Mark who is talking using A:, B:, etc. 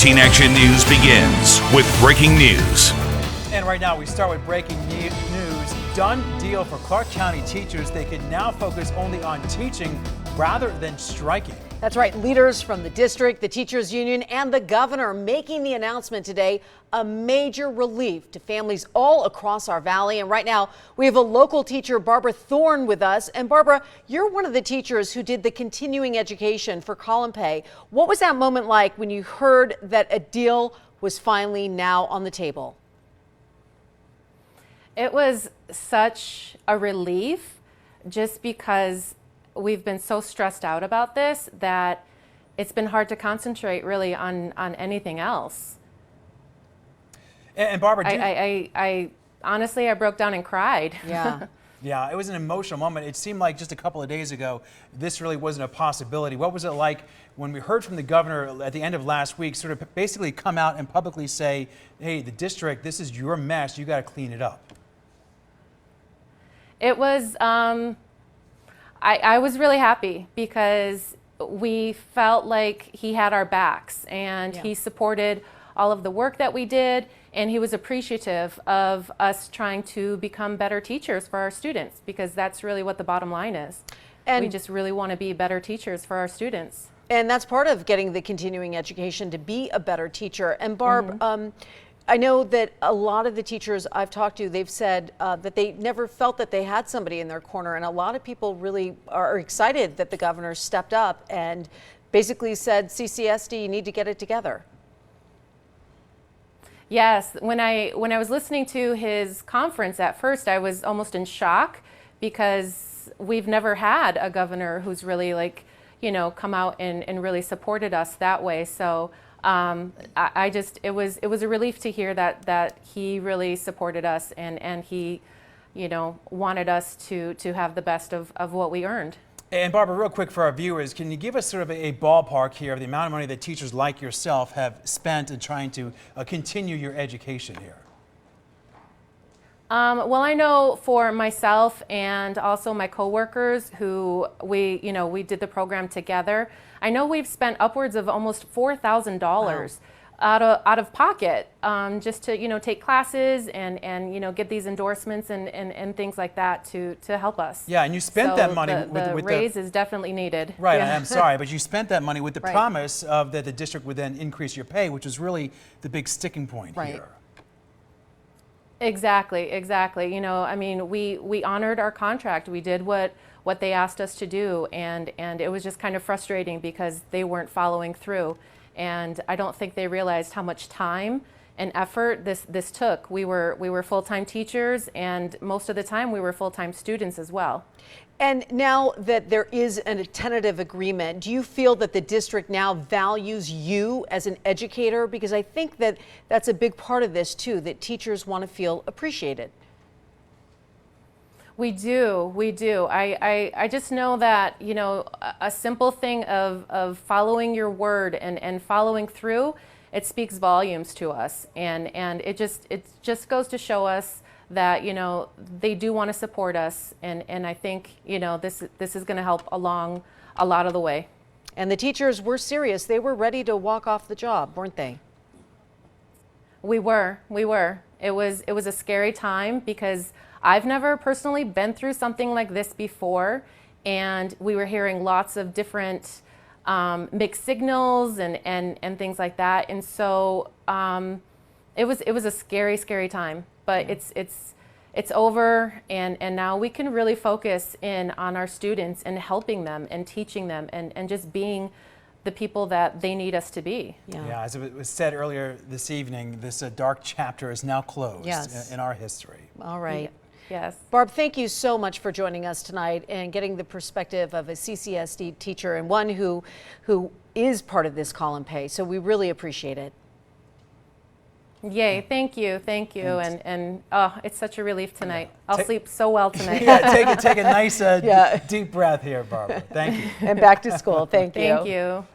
A: Teen Action News begins with breaking news.
B: And right now we start with breaking news. Done deal for Clark County teachers. They can now focus only on teaching rather than striking.
C: That's right. Leaders from the district, the teachers union, and the governor making the announcement today, a major relief to families all across our valley. And right now we have a local teacher, Barbara Thorne, with us. And Barbara, you're one of the teachers who did the continuing education for Call and Pay. What was that moment like when you heard that a deal was finally now on the table?
D: It was such a relief, just because we've been so stressed out about this that it's been hard to concentrate really on anything else.
B: And Barbara,
D: I honestly, I broke down and cried.
C: Yeah.
B: Yeah, it was an emotional moment. It seemed like just a couple of days ago, this really wasn't a possibility. What was it like when we heard from the governor at the end of last week, sort of basically come out and publicly say, hey, the district, this is your mess, you got to clean it up?
D: It was, I was really happy because we felt like he had our backs, and he supported all of the work that we did, and he was appreciative of us trying to become better teachers for our students, because that's really what the bottom line is. And we just really want to be better teachers for our students.
C: And that's part of getting the continuing education, to be a better teacher. And Barb, I know that a lot of the teachers I've talked to, they've said that they never felt that they had somebody in their corner. And a lot of people really are excited that the governor stepped up and basically said, CCSD, you need to get it together.
D: Yes, when I was listening to his conference at first, I was almost in shock, because we've never had a governor who's really, like, you know, come out and really supported us that way. So I just, it was a relief to hear that he really supported us, and he, you know, wanted us to have the best of what we earned.
B: And Barbara, real quick for our viewers, can you give us sort of a ballpark here of the amount of money that teachers like yourself have spent in trying to continue your education here?
D: Well, I know for myself and also my coworkers who we did the program together, I know we've spent upwards of almost $4,000 out of pocket, just to, you know, take classes and you know, get these endorsements and things like that to help us.
B: Yeah, and you spent that money
D: with the raise is definitely needed.
B: Right,
D: Yeah.
B: I'm sorry, but you spent that money with the promise of that the district would then increase your pay, which is really the big sticking point here.
D: Exactly. You know, I mean, we honored our contract. We did what they asked us to do, and it was just kind of frustrating because they weren't following through. And I don't think they realized how much time and effort this took. We were full-time teachers, and most of the time we were full-time students as well.
C: And now that there is a tentative agreement, do you feel that the district now values you as an educator? Because I think that that's a big part of this too, that teachers want to feel appreciated.
D: We do. I just know that, you know, a simple thing of following your word and following through, it speaks volumes to us, and it just goes to show us that, you know, they do want to support us, and I think, you know, this is going to help along a lot of the way.
C: And the teachers were serious. They were ready to walk off the job, weren't they?
D: We were. It was a scary time, because I've never personally been through something like this before, and we were hearing lots of different mixed signals and things like that, and so it was a scary time. But it's over, and now we can really focus in on our students and helping them and teaching them and just being the people that they need us to be.
B: Yeah, as it was said earlier this evening, this dark chapter is now closed in our history.
C: All right.
D: Yes.
C: Barb, thank you so much for joining us tonight and getting the perspective of a CCSD teacher and one who is part of this Call and Pay. So we really appreciate it.
D: Yay, thank you, and oh, it's such a relief tonight. I'll sleep so well tonight.
B: Take a nice deep breath here, Barbara. Thank you.
C: And back to school. Thank you.
D: Thank you.